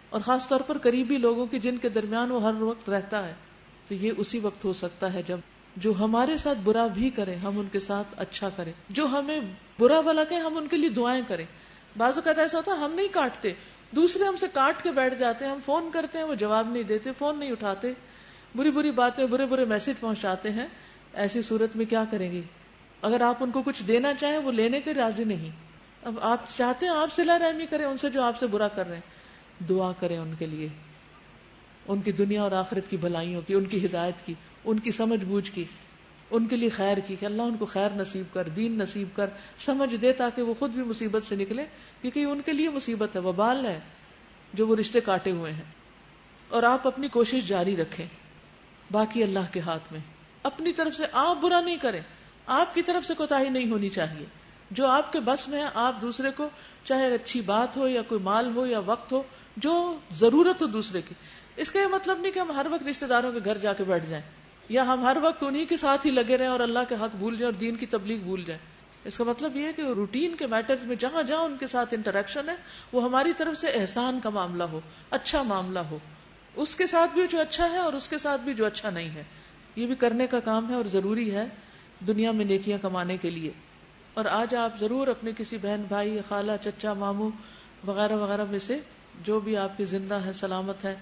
اور خاص طور پر قریبی لوگوں کی جن کے درمیان وہ ہر وقت رہتا ہے۔ تو یہ اسی وقت ہو سکتا ہے جب جو ہمارے ساتھ برا بھی کرے ہم ان کے ساتھ اچھا کریں، جو ہمیں برا بھلا کہیں ہم ان کے لیے دعائیں کریں۔ بعض اوقات ایسا ہوتا ہے ہم نہیں کاٹتے، دوسرے ہم سے کاٹ کے بیٹھ جاتے ہیں، ہم فون کرتے ہیں وہ جواب نہیں دیتے، فون نہیں اٹھاتے، بری بری باتیں، برے برے میسج پہنچاتے ہیں۔ ایسی صورت میں کیا کریں گے؟ اگر آپ ان کو کچھ دینا چاہیں وہ لینے کے راضی نہیں، اب آپ چاہتے ہیں آپ صلہ رحمی کریں ان سے جو آپ سے برا کر رہے ہیں، دعا کریں ان کے لیے، ان کی دنیا اور آخرت کی بھلائیوں کی، ان کی ہدایت کی، ان کی سمجھ بوجھ کی، ان کے لیے خیر کی، کہ اللہ ان کو خیر نصیب کر، دین نصیب کر، سمجھ دے تاکہ وہ خود بھی مصیبت سے نکلے، کیونکہ ان کے لیے مصیبت ہے، وبال ہے جو وہ رشتے کاٹے ہوئے ہیں۔ اور آپ اپنی کوشش جاری رکھیں، باقی اللہ کے ہاتھ میں۔ اپنی طرف سے آپ برا نہیں کریں، آپ کی طرف سے کوتاہی نہیں ہونی چاہیے، جو آپ کے بس میں ہے آپ دوسرے کو، چاہے اچھی بات ہو یا کوئی مال ہو یا وقت ہو، جو ضرورت ہو دوسرے کی۔ اس کا یہ مطلب نہیں کہ ہم ہر وقت رشتہ داروں کے گھر جا کے بیٹھ جائیں، یا ہم ہر وقت انہی کے ساتھ ہی لگے رہیں اور اللہ کے حق بھول جائیں اور دین کی تبلیغ بھول جائیں۔ اس کا مطلب یہ ہے کہ روٹین کے میٹرز میں جہاں جہاں ان کے ساتھ انٹریکشن ہے وہ ہماری طرف سے احسان کا معاملہ ہو، اچھا معاملہ ہو، اس کے ساتھ بھی جو اچھا ہے اور اس کے ساتھ بھی جو اچھا نہیں ہے۔ یہ بھی کرنے کا کام ہے اور ضروری ہے دنیا میں نیکیاں کمانے کے لیے۔ اور آج آپ ضرور اپنے کسی بہن بھائی، خالہ، چچا، ماموں وغیرہ وغیرہ میں سے جو بھی آپ کی زندہ ہے، سلامت ہے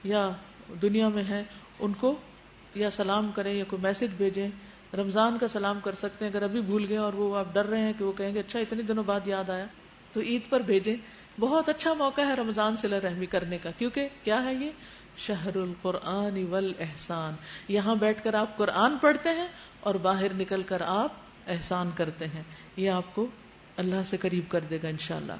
یا دنیا میں ہے، ان کو یا سلام کریں یا کوئی میسج بھیجیں۔ رمضان کا سلام کر سکتے ہیں، اگر ابھی بھول گئے اور وہ آپ ڈر رہے ہیں کہ وہ کہیں گے اچھا اتنے دنوں بعد یاد آیا، تو عید پر بھیجیں۔ بہت اچھا موقع ہے رمضان صلہ رحمی کرنے کا، کیونکہ کیا ہے یہ شہر القرآن والاحسان، یہاں بیٹھ کر آپ قرآن پڑھتے ہیں اور باہر نکل کر آپ احسان کرتے ہیں، یہ آپ کو اللہ سے قریب کر دے گا انشاءاللہ۔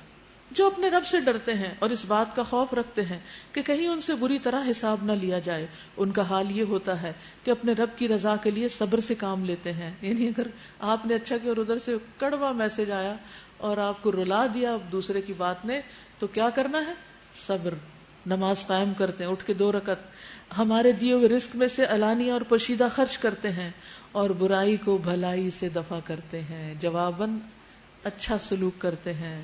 جو اپنے رب سے ڈرتے ہیں اور اس بات کا خوف رکھتے ہیں کہ کہیں ان سے بری طرح حساب نہ لیا جائے، ان کا حال یہ ہوتا ہے کہ اپنے رب کی رضا کے لیے صبر سے کام لیتے ہیں۔ یعنی اگر آپ نے اچھا کیا اور ادھر سے کڑوا میسج آیا اور آپ کو رلا دیا دوسرے کی بات نے، تو کیا کرنا ہے؟ صبر۔ نماز قائم کرتے ہیں، اٹھ کے 2 رکعت ہمارے دیے ہوئے رزق میں سے علانیہ اور پوشیدہ خرچ کرتے ہیں، اور برائی کو بھلائی سے دفع کرتے ہیں، جواباً اچھا سلوک کرتے ہیں۔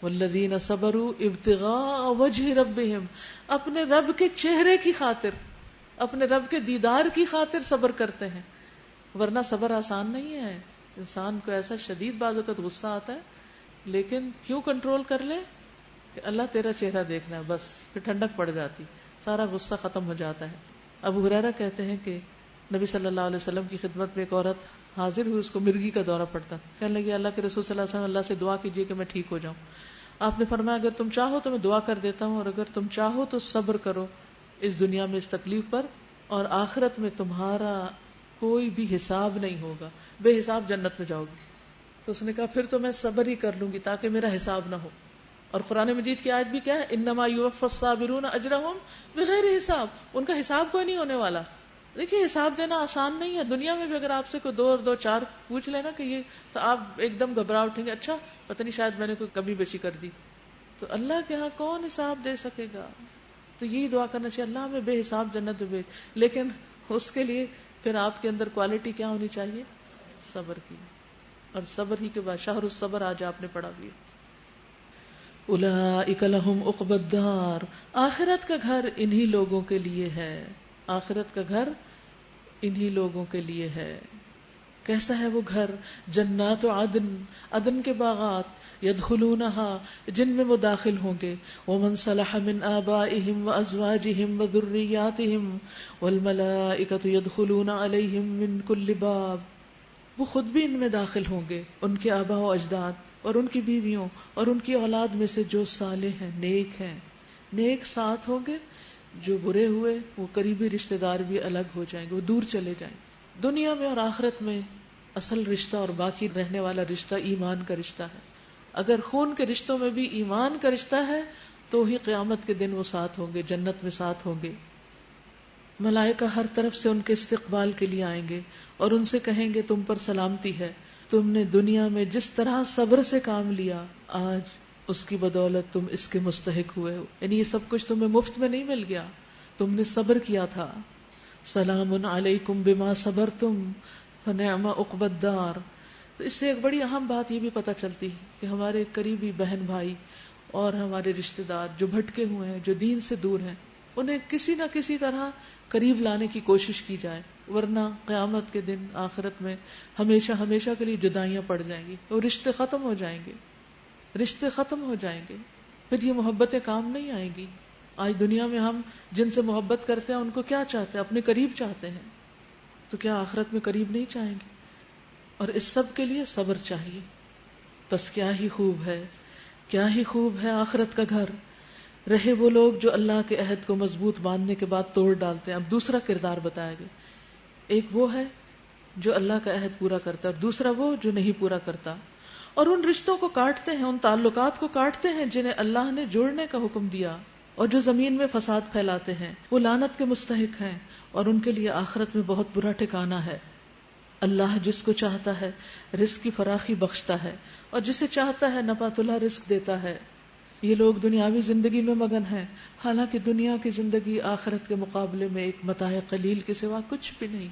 والذین صبروا ابتغاء وجہ ربہم، اپنے رب کے چہرے کی خاطر، اپنے رب کے دیدار کی خاطر صبر کرتے ہیں۔ ورنہ صبر آسان نہیں ہے. انسان کو ایسا شدید بعض اوقات غصہ آتا ہے، لیکن کیوں کنٹرول کر لے کہ اللہ تیرا چہرہ دیکھنا ہے، بس پھر ٹھنڈک پڑ جاتی، سارا غصہ ختم ہو جاتا ہے. ابو ہریرہ کہتے ہیں کہ نبی صلی اللہ علیہ وسلم کی خدمت میں ایک عورت حاضر ہوئی، اس کو مرگی کا دورہ پڑتا تھا. کہنے لگی اللہ کے رسول صلی اللہ علیہ وسلم، اللہ سے دعا کیجیے کہ میں ٹھیک ہو جاؤں. آپ نے فرمایا اگر تم چاہو تو میں دعا کر دیتا ہوں، اور اگر تم چاہو تو صبر کرو اس دنیا میں اس تکلیف پر، اور آخرت میں تمہارا کوئی بھی حساب نہیں ہوگا، بے حساب جنت میں جاؤ گی. تو اس نے کہا پھر تو میں صبر ہی کر لوں گی تاکہ میرا حساب نہ ہو. اور قرآن مجید کی آیت بھی کیا ہے، انما یوفی الصابرون اجرہم بغیر حساب، ان کا حساب کوئی نہیں ہونے والا. دیکھیے حساب دینا آسان نہیں ہے. دنیا میں بھی اگر آپ سے کوئی دو چار پوچھ لینا کہ یہ، تو آپ ایک دم گھبراہ اٹھیں گے، اچھا پتہ نہیں شاید میں نے کوئی کمی بیشی کر دی. تو اللہ کے ہاں کون حساب دے سکے گا؟ تو یہی دعا کرنا چاہیے اللہ ہمیں بے حساب جنت میں بھیج. لیکن اس کے لیے پھر آپ کے اندر کوالٹی کیا ہونی چاہیے؟ صبر کی. اور صبر ہی کے بعد شہر الصبر آج آپ نے پڑھا بھی. اولئک لہم عقبی الدار، آخرت کا گھر انہی لوگوں کے لیے ہے. آخرت کا گھر انہی لوگوں کے لیے ہے. کیسا ہے وہ گھر؟ جنات عدن، عدن کے باغات، یدخلونہا جن میں وہ داخل ہوں گے، ومن صلح من آبائہم وازواجہم وذریاتہم والملائکۃ یدخلون علیہم من کل باب. وہ خود بھی ان میں داخل ہوں گے، ان کے آباء و اجداد اور ان کی بیویوں اور ان کی اولاد میں سے جو صالح ہیں، نیک ہیں. نیک ساتھ ہوں گے، جو برے ہوئے وہ قریبی رشتہ دار بھی الگ ہو جائیں گے، وہ دور چلے جائیں گے. دنیا میں اور آخرت میں اصل رشتہ اور باقی رہنے والا رشتہ ایمان کا رشتہ ہے. اگر خون کے رشتوں میں بھی ایمان کا رشتہ ہے تو ہی قیامت کے دن وہ ساتھ ہوں گے، جنت میں ساتھ ہوں گے. ملائکہ ہر طرف سے ان کے استقبال کے لیے آئیں گے اور ان سے کہیں گے تم پر سلامتی ہے، تم نے دنیا میں جس طرح صبر سے کام لیا، آج اس کی بدولت تم اس کے مستحق ہوئے ہو. یعنی یہ سب کچھ تمہیں مفت میں نہیں مل گیا، تم نے صبر کیا تھا. سلام علیکم بما صبرتم فنعم عقبی الدار. تو اس سے ایک بڑی اہم بات یہ بھی پتہ چلتی ہے کہ ہمارے قریبی بہن بھائی اور ہمارے رشتہ دار جو بھٹکے ہوئے ہیں، جو دین سے دور ہیں، انہیں کسی نہ کسی طرح قریب لانے کی کوشش کی جائے، ورنہ قیامت کے دن آخرت میں ہمیشہ ہمیشہ کے لیے جدائیاں پڑ جائیں گی، وہ رشتے ختم ہو جائیں گے، رشتے ختم ہو جائیں گے. پھر یہ محبتیں کام نہیں آئیں گی. آج دنیا میں ہم جن سے محبت کرتے ہیں ان کو کیا چاہتے ہیں؟ اپنے قریب چاہتے ہیں. تو کیا آخرت میں قریب نہیں چاہیں گے؟ اور اس سب کے لیے صبر چاہیے. بس کیا ہی خوب ہے، کیا ہی خوب ہے آخرت کا گھر. رہے وہ لوگ جو اللہ کے عہد کو مضبوط باندھنے کے بعد توڑ ڈالتے ہیں. اب دوسرا کردار بتایا گیا. ایک وہ ہے جو اللہ کا عہد پورا کرتا ہے، اور دوسرا وہ جو نہیں پورا کرتا، اور ان رشتوں کو کاٹتے ہیں، ان تعلقات کو کاٹتے ہیں جنہیں اللہ نے جوڑنے کا حکم دیا، اور جو زمین میں فساد پھیلاتے ہیں وہ لعنت کے مستحق ہیں، اور ان کے لیے آخرت میں بہت برا ٹھکانہ ہے. اللہ جس کو چاہتا ہے رزق کی فراخی بخشتا ہے، اور جسے چاہتا ہے نپاتلا رزق دیتا ہے. یہ لوگ دنیاوی زندگی میں مگن ہیں، حالانکہ دنیا کی زندگی آخرت کے مقابلے میں ایک متاع قلیل کے سوا کچھ بھی نہیں.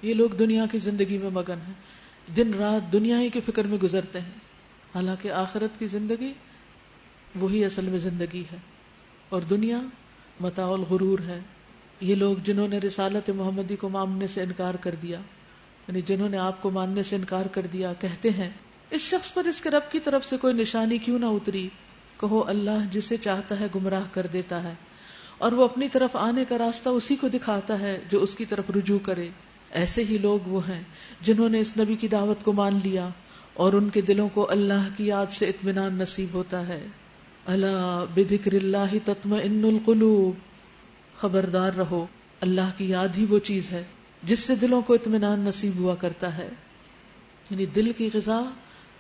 یہ لوگ دنیا کی زندگی میں مگن ہیں، دن رات دنیا ہی کی فکر میں گزرتے ہیں، حالانکہ آخرت کی زندگی وہی اصل میں زندگی ہے، اور دنیا متاع الغرور ہے. یہ لوگ جنہوں نے رسالت محمدی کو ماننے سے انکار کر دیا، یعنی جنہوں نے آپ کو ماننے سے انکار کر دیا، کہتے ہیں اس شخص پر اس کے رب کی طرف سے کوئی نشانی کیوں نہ اتری. کہو اللہ جسے چاہتا ہے گمراہ کر دیتا ہے، اور وہ اپنی طرف آنے کا راستہ اسی کو دکھاتا ہے جو اس کی طرف رجوع کرے. ایسے ہی لوگ وہ ہیں جنہوں نے اس نبی کی دعوت کو مان لیا اور ان کے دلوں کو اللہ کی یاد سے اطمینان نصیب ہوتا ہے. الا بذکر اللہ تطمئن القلوب، خبردار رہو، اللہ کی یاد ہی وہ چیز ہے جس سے دلوں کو اطمینان نصیب ہوا کرتا ہے. یعنی دل کی غذا،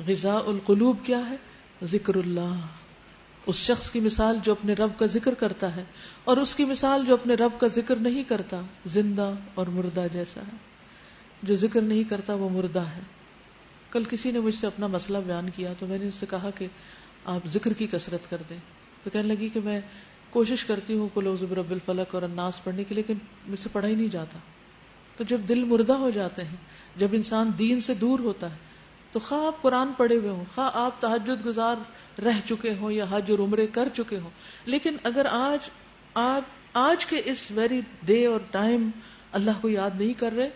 غذاء القلوب کیا ہے؟ ذکر اللہ. اس شخص کی مثال جو اپنے رب کا ذکر کرتا ہے، اور اس کی مثال جو اپنے رب کا ذکر نہیں کرتا، زندہ اور مردہ جیسا ہے. جو ذکر نہیں کرتا وہ مردہ ہے. کل کسی نے مجھ سے اپنا مسئلہ بیان کیا تو میں نے اس سے کہا کہ آپ ذکر کی کثرت کر دیں. تو کہنے لگی کہ میں کوشش کرتی ہوں قل اعوذ برب الفلق اور الناس پڑھنے کی، لیکن مجھ سے پڑھا ہی نہیں جاتا. تو جب دل مردہ ہو جاتے ہیں، جب انسان دین سے دور ہوتا ہے، تو خواہ آپ قرآن پڑھے ہوئے ہوں، خواہ آپ تہجد گزار رہ چکے ہوں یا حج اور عمرے کر چکے ہوں، لیکن اگر آپ آج کے اس ویری ڈے اور ٹائم اللہ کو یاد نہیں کر رہے،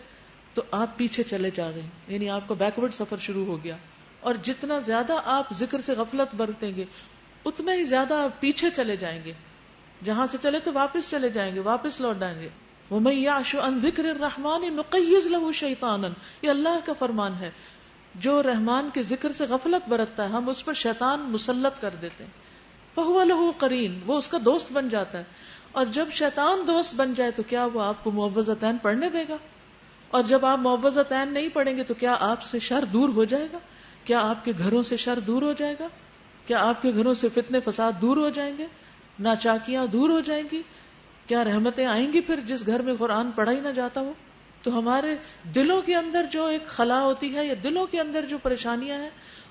تو آپ پیچھے چلے جا رہے ہیں، یعنی آپ کا بیکورڈ سفر شروع ہو گیا. اور جتنا زیادہ آپ ذکر سے غفلت برتیں گے اتنا ہی زیادہ آپ پیچھے چلے جائیں گے. جہاں سے چلے تو واپس چلے جائیں گے، واپس لوٹ آئیں گے. وَمَن يَعْشُ عَن ذِكْرِ الرَّحْمَنِ نُقَيِّضْ لَهُ شَيْطَانًا، یہ اللہ کا فرمان ہے. جو رحمان کے ذکر سے غفلت برتتا ہے ہم اس پر شیطان مسلط کر دیتے ہیں. فَهُوَ لَهُ قَرِينٌ، وہ اس کا دوست بن جاتا ہے. اور جب شیطان دوست بن جائے تو کیا وہ آپ کو معوذتین پڑھنے دے گا؟ اور جب آپ معوذتین نہیں پڑھیں گے تو کیا آپ سے شر دور ہو جائے گا؟ کیا آپ کے گھروں سے شر دور ہو جائے گا؟ کیا آپ کے گھروں سے فتنے فساد دور ہو جائیں گے؟ ناچاکیاں دور ہو جائیں گی؟ کیا رحمتیں آئیں گی پھر جس گھر میں قرآن پڑھا ہی نہ جاتا ہو؟ تو ہمارے دلوں کے اندر جو ایک خلا ہوتی ہے یا دلوں کے اندر جو پریشانیاں ہیں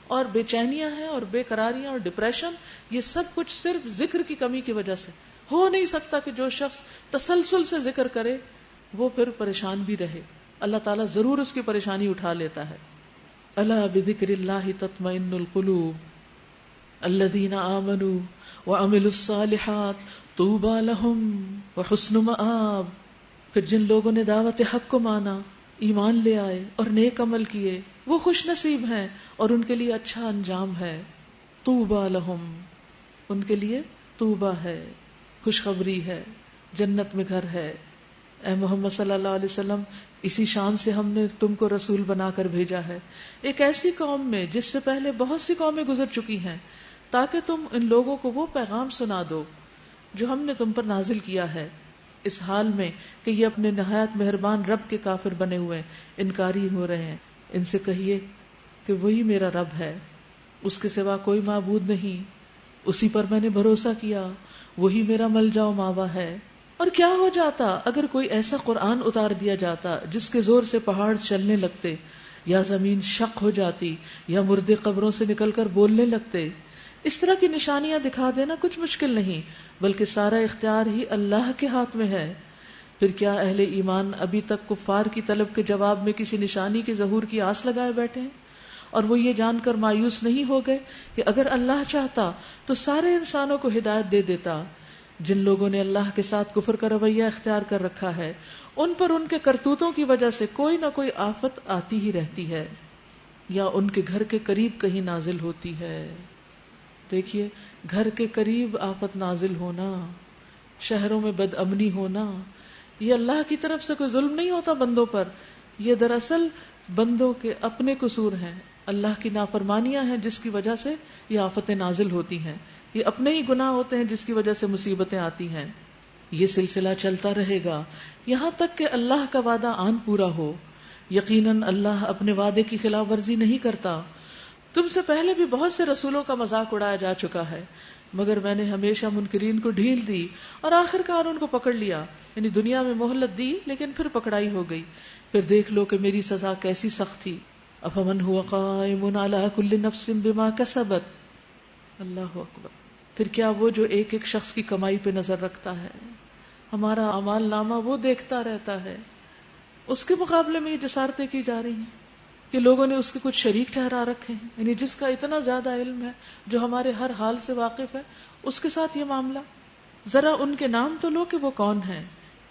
اور بے چینیاں ہیں اور بے قراریاں اور ڈپریشن، یہ سب کچھ صرف ذکر کی کمی کی وجہ سے. ہو نہیں سکتا کہ جو شخص تسلسل سے ذکر کرے وہ پھر پریشان بھی رہے. اللہ تعالیٰ ضرور اس کی پریشانی اٹھا لیتا ہے. الا بذکر اللہ تطمئن القلوب الذین آمنوا وعملوا الصالحات طوبی لہم وحسن مآب. پھر جن لوگوں نے دعوت حق کو مانا، ایمان لے آئے اور نیک عمل کیے، وہ خوش نصیب ہیں اور ان کے لیے اچھا انجام ہے. طوبی لہم، ان کے لیے طوبہ ہے، خوشخبری ہے، جنت میں گھر ہے. اے محمد صلی اللہ علیہ وسلم، اسی شان سے ہم نے تم کو رسول بنا کر بھیجا ہے ایک ایسی قوم میں جس سے پہلے بہت سی قومیں گزر چکی ہیں، تاکہ تم ان لوگوں کو وہ پیغام سنا دو جو ہم نے تم پر نازل کیا ہے، اس حال میں کہ یہ اپنے نہایت مہربان رب کے کافر بنے ہوئے انکاری ہو رہے ہیں. ان سے کہیے کہ وہی میرا رب ہے، اس کے سوا کوئی معبود نہیں، اسی پر میں نے بھروسہ کیا، وہی میرا ملجا و ماوا ہے. اور کیا ہو جاتا اگر کوئی ایسا قرآن اتار دیا جاتا جس کے زور سے پہاڑ چلنے لگتے، یا زمین شق ہو جاتی، یا مردے قبروں سے نکل کر بولنے لگتے. اس طرح کی نشانیاں دکھا دینا کچھ مشکل نہیں، بلکہ سارا اختیار ہی اللہ کے ہاتھ میں ہے. پھر کیا اہل ایمان ابھی تک کفار کی طلب کے جواب میں کسی نشانی کے ظہور کی آس لگائے بیٹھے ہیں؟ اور وہ یہ جان کر مایوس نہیں ہو گئے کہ اگر اللہ چاہتا تو سارے انسانوں کو ہدایت دے دیتا. جن لوگوں نے اللہ کے ساتھ کفر کا رویہ اختیار کر رکھا ہے ان پر ان کے کرتوتوں کی وجہ سے کوئی نہ کوئی آفت آتی ہی رہتی ہے، یا ان کے گھر کے قریب کہیں نازل ہوتی ہے. دیکھیے، گھر کے قریب آفت نازل ہونا، شہروں میں بد امنی ہونا، یہ اللہ کی طرف سے کوئی ظلم نہیں ہوتا بندوں پر، یہ دراصل بندوں کے اپنے قصور ہیں، اللہ کی نافرمانیاں ہیں جس کی وجہ سے یہ آفتیں نازل ہوتی ہیں. یہ اپنے ہی گناہ ہوتے ہیں جس کی وجہ سے مصیبتیں آتی ہیں. یہ سلسلہ چلتا رہے گا یہاں تک کہ اللہ کا وعدہ آن پورا ہو. یقیناً اللہ اپنے وعدے کی خلاف ورزی نہیں کرتا. تم سے پہلے بھی بہت سے رسولوں کا مذاق اڑایا جا چکا ہے، مگر میں نے ہمیشہ منکرین کو ڈھیل دی اور آخر کار ان کو پکڑ لیا. یعنی دنیا میں مہلت دی لیکن پھر پکڑائی ہو گئی. پھر دیکھ لو کہ میری سزا کیسی سخت تھی. افمن هو قائم علی کل نفس بما کسبت. اللہ اکبر. پھر کیا وہ جو ایک ایک شخص کی کمائی پہ نظر رکھتا ہے، ہمارا اعمال نامہ وہ دیکھتا رہتا ہے، اس کے مقابلے میں یہ جسارتیں کی جا رہی ہیں کہ لوگوں نے اس کے کچھ شریک ٹھہرا رکھے ہیں، یعنی جس کا اتنا زیادہ علم ہے، جو ہمارے ہر حال سے واقف ہے، اس کے ساتھ یہ معاملہ. ذرا ان کے نام تو لو کہ وہ کون ہیں.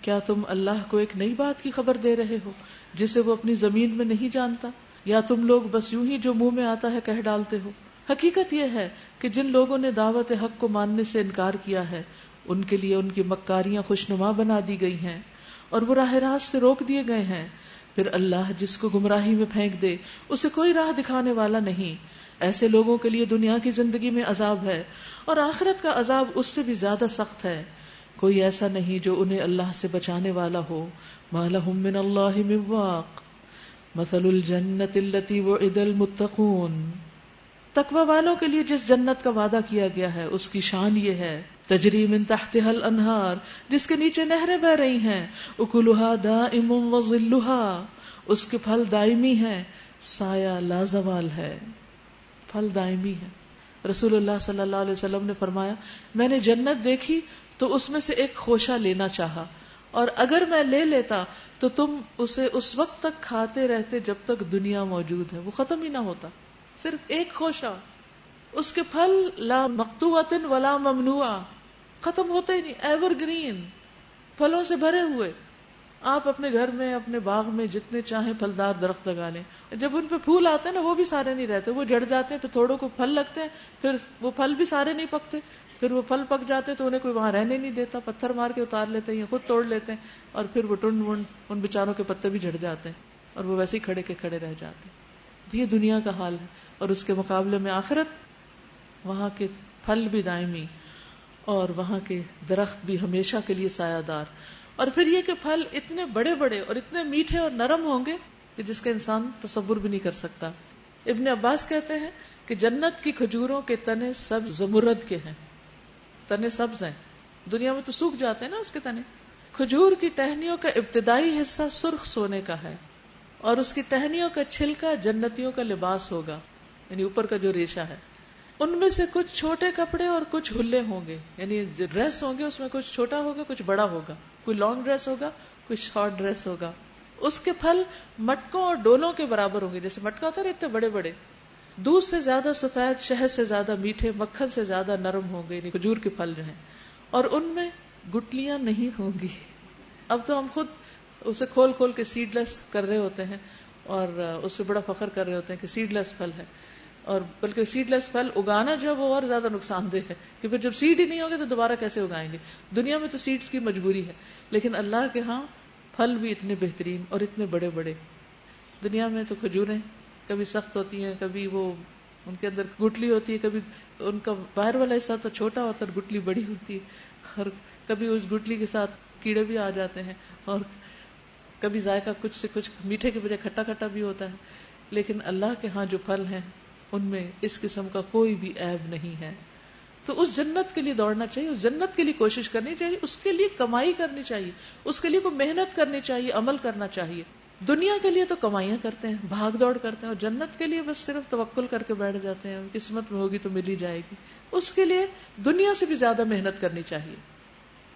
کیا تم اللہ کو ایک نئی بات کی خبر دے رہے ہو جسے وہ اپنی زمین میں نہیں جانتا، یا تم لوگ بس یوں ہی جو منہ میں آتا ہے کہہ ڈالتے ہو؟ حقیقت یہ ہے کہ جن لوگوں نے دعوت حق کو ماننے سے انکار کیا ہے ان کے لیے ان کی مکاریاں خوشنما بنا دی گئی ہیں اور وہ راہ راست سے روک دیے گئے ہیں. پھر اللہ جس کو گمراہی میں پھینک دے اسے کوئی راہ دکھانے والا نہیں. ایسے لوگوں کے لیے دنیا کی زندگی میں عذاب ہے اور آخرت کا عذاب اس سے بھی زیادہ سخت ہے. کوئی ایسا نہیں جو انہیں اللہ سے بچانے والا ہو. ما لهم من اللہ من واق مثل الجنت التي وعد المتقون. تقوی والوں کے لیے جس جنت کا وعدہ کیا گیا ہے اس کی شان یہ ہے، تجری من تحتها الانہار، جس کے نیچے نہریں بہ رہی ہیں، اکلها دائم وظلها، اس کے پھل دائمی ہیں، سایہ لازوال ہے. پھل دائمی ہے. رسول اللہ صلی اللہ علیہ وسلم نے فرمایا، میں نے جنت دیکھی تو اس میں سے ایک خوشہ لینا چاہا، اور اگر میں لے لیتا تو تم اسے اس وقت تک کھاتے رہتے جب تک دنیا موجود ہے، وہ ختم ہی نہ ہوتا. صرف ایک خوشہ، اس کے پھل لا مقطوعۃ ولا ممنوعہ، ختم ہوتے ہی نہیں، ایور گرین، پھلوں سے بھرے ہوئے. آپ اپنے گھر میں اپنے باغ میں جتنے چاہیں پھلدار درخت لگا لیں، جب ان پہ پھول آتے ہیں نا وہ بھی سارے نہیں رہتے، وہ جڑ جاتے ہیں، پھر تھوڑوں کو پھل لگتے ہیں، پھر وہ پھل بھی سارے نہیں پکتے، پھر وہ پھل پک جاتے ہیں تو انہیں کوئی وہاں رہنے نہیں دیتا، پتھر مار کے اتار لیتے ہیں یا خود توڑ لیتے ہیں، اور پھر وہ ٹنڈ ونڈ ان بیچاروں کے پتے بھی جھڑ جاتے ہیں اور وہ ویسے ہی کھڑے کے کھڑے رہ جاتے ہیں۔ یہ دنیا کا حال ہے، اور اس کے مقابلے میں آخرت، وہاں کے پھل بھی دائمی اور وہاں کے درخت بھی ہمیشہ کے لیے سایہ دار، اور پھر یہ کہ پھل اتنے بڑے بڑے اور اتنے میٹھے اور نرم ہوں گے کہ جس کا انسان تصور بھی نہیں کر سکتا۔ ابن عباس کہتے ہیں کہ جنت کی کھجوروں کے تنے سبز زمرد کے ہیں، تنے سبز ہیں، دنیا میں تو سوکھ جاتے ہیں نا اس کے تنے۔ کھجور کی ٹہنیوں کا ابتدائی حصہ سرخ سونے کا ہے، اور اس کی ٹہنیوں کا چھلکا جنتیوں کا لباس ہوگا، یعنی اوپر کا جو ریشہ ہے۔ ان میں سے کچھ چھوٹے کپڑے اور کچھ ہلے ہوں گے، یعنی ڈریس ہوں گے، اس میں کچھ چھوٹا ہوگا کچھ بڑا ہوگا، کوئی لانگ ڈریس ہوگا کوئی شارٹ ڈریس ہوگا۔ اس کے پھل مٹکوں اور ڈولوں کے برابر ہوں گے، جیسے مٹکا ہوتا ہے اتنے بڑے بڑے، دودھ سے زیادہ سفید، شہد سے زیادہ میٹھے، مکھن سے زیادہ نرم ہوں گے، یعنی کھجور کے پھل جو ہیں، اور ان میں گٹلیاں نہیں ہوں گی۔ اب تو ہم خود اسے کھول کھول کے سیڈ لیس کر رہے ہوتے ہیں اور اس پہ بڑا فخر کر رہے ہوتے ہیں کہ سیڈ لیس پھل ہے، اور بلکہ سیڈ لیس پھل اگانا جو وہ اور زیادہ نقصان دہ ہے، کہ پھر جب سیڈ ہی نہیں ہوگے تو دوبارہ کیسے اگائیں گے۔ دنیا میں تو سیڈز کی مجبوری ہے، لیکن اللہ کے ہاں پھل بھی اتنے بہترین اور اتنے بڑے بڑے۔ دنیا میں تو کھجوریں کبھی سخت ہوتی ہیں، کبھی وہ ان کے اندر گٹلی ہوتی ہے، کبھی ان کا باہر والا حصہ تو چھوٹا ہوتا ہے، گٹلی بڑی ہوتی ہے، اور کبھی اس گٹلی کے ساتھ کیڑے بھی آ جاتے ہیں، اور کبھی ذائقہ کچھ سے کچھ میٹھے کے بجائے کھٹا کھٹا بھی ہوتا ہے۔ لیکن اللہ کے ہاں جو پھل ہیں ان میں اس قسم کا کوئی بھی عیب نہیں ہے۔ تو اس جنت کے لیے دوڑنا چاہیے، اس جنت کے لیے کوشش کرنی چاہیے، اس کے لیے کمائی کرنی چاہیے، اس کے لیے کوئی محنت کرنی چاہیے، عمل کرنا چاہیے۔ دنیا کے لیے تو کمائیاں کرتے ہیں، بھاگ دوڑ کرتے ہیں، اور جنت کے لیے بس صرف توکل کر کے بیٹھ جاتے ہیں، قسمت میں ہوگی تو مل ہی جائے گی۔ اس کے لیے دنیا سے بھی زیادہ محنت کرنی چاہیے۔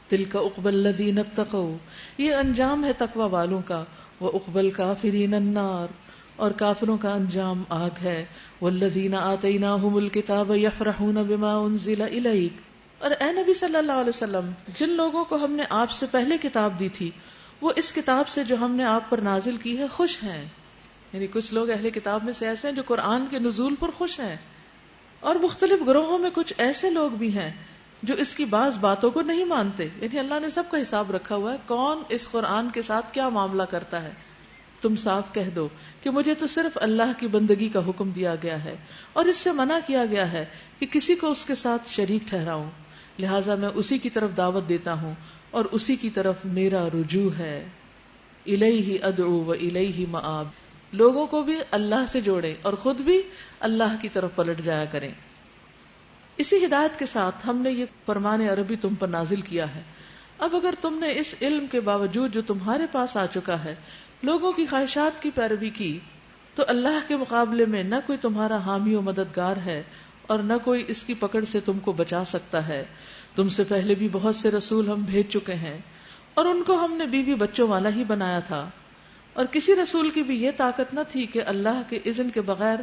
تلک عقبی الذین اتقوا، یہ انجام ہے تقوی والوں کا، وعقبی الکافرین النار، اور کافروں کا انجام آگ ہے۔ والذین آتیناہم الکتاب یفرحون بما انزل الیک، اور اے نبی صلی اللہ علیہ وسلم، جن لوگوں کو ہم نے آپ سے پہلے کتاب دی تھی وہ اس کتاب سے جو ہم نے آپ پر نازل کی ہے خوش ہیں۔ یعنی کچھ لوگ اہل کتاب میں سے ایسے ہیں جو قرآن کے نزول پر خوش ہیں، اور مختلف گروہوں میں کچھ ایسے لوگ بھی ہیں جو اس کی بعض باتوں کو نہیں مانتے۔ یعنی اللہ نے سب کا حساب رکھا ہوا ہے، کون اس قرآن کے ساتھ کیا معاملہ کرتا ہے۔ تم صاف کہہ دو کہ مجھے تو صرف اللہ کی بندگی کا حکم دیا گیا ہے، اور اس سے منع کیا گیا ہے کہ کسی کو اس کے ساتھ شریک ٹھہراؤں، لہٰذا میں اسی کی طرف دعوت دیتا ہوں اور اسی کی طرف میرا رجوع ہے۔ الیہ ادعو و الیہ مآب، لوگوں کو بھی اللہ سے جوڑیں اور خود بھی اللہ کی طرف پلٹ جایا کریں۔ اسی ہدایت کے ساتھ ہم نے یہ فرمان عربی تم پر نازل کیا ہے۔ اب اگر تم نے اس علم کے باوجود جو تمہارے پاس آ چکا ہے لوگوں کی خواہشات کی پیروی کی، تو اللہ کے مقابلے میں نہ کوئی تمہارا حامی و مددگار ہے اور نہ کوئی اس کی پکڑ سے تم کو بچا سکتا ہے۔ تم سے پہلے بھی بہت سے رسول ہم بھیج چکے ہیں، اور ان کو ہم نے بیوی بچوں والا ہی بنایا تھا، اور کسی رسول کی بھی یہ طاقت نہ تھی کہ اللہ کے اذن کے بغیر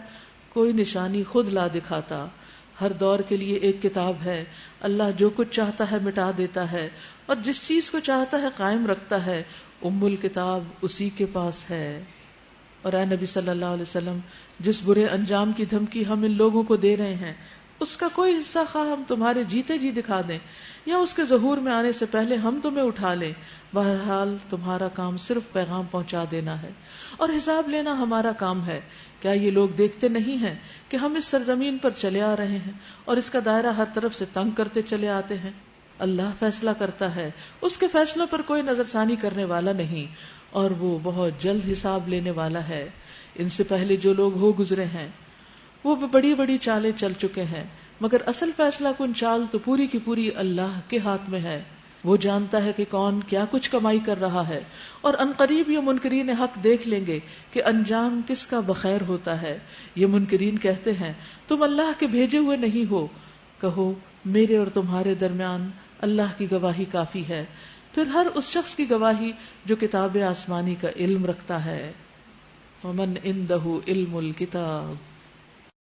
کوئی نشانی خود لا دکھاتا۔ ہر دور کے لیے ایک کتاب ہے، اللہ جو کچھ چاہتا ہے مٹا دیتا ہے، اور جس چیز کو چاہتا ہے قائم رکھتا ہے۔ الکتاب اسی کے پاس ہے۔ اور اے نبی صلی اللہ علیہ وسلم، جس برے انجام کی دھمکی ہم ان لوگوں کو دے رہے ہیں اس کا کوئی حصہ خواہ ہم تمہارے جیتے جی دکھا دیں یا اس کے ظہور میں آنے سے پہلے ہم تمہیں اٹھا لیں، بہرحال تمہارا کام صرف پیغام پہنچا دینا ہے اور حساب لینا ہمارا کام ہے۔ کیا یہ لوگ دیکھتے نہیں ہیں کہ ہم اس سرزمین پر چلے آ رہے ہیں اور اس کا دائرہ ہر طرف سے تنگ کرتے چلے آتے ہیں؟ اللہ فیصلہ کرتا ہے، اس کے فیصلوں پر کوئی نظر ثانی کرنے والا نہیں، اور وہ بہت جلد حساب لینے والا ہے۔ ان سے پہلے جو لوگ ہو گزرے ہیں وہ بڑی بڑی چالیں چل چکے ہیں، مگر اصل فیصلہ کن چال تو پوری کی پوری اللہ کے ہاتھ میں ہے۔ وہ جانتا ہے کہ کون کیا کچھ کمائی کر رہا ہے، اور عنقریب یہ منکرین حق دیکھ لیں گے کہ انجام کس کا بخیر ہوتا ہے۔ یہ منکرین کہتے ہیں تم اللہ کے بھیجے ہوئے نہیں ہو، کہو میرے اور تمہارے درمیان اللہ کی گواہی کافی ہے، پھر ہر اس شخص کی گواہی جو کتاب آسمانی کا علم رکھتا ہے۔ ومن عنده علم الکتاب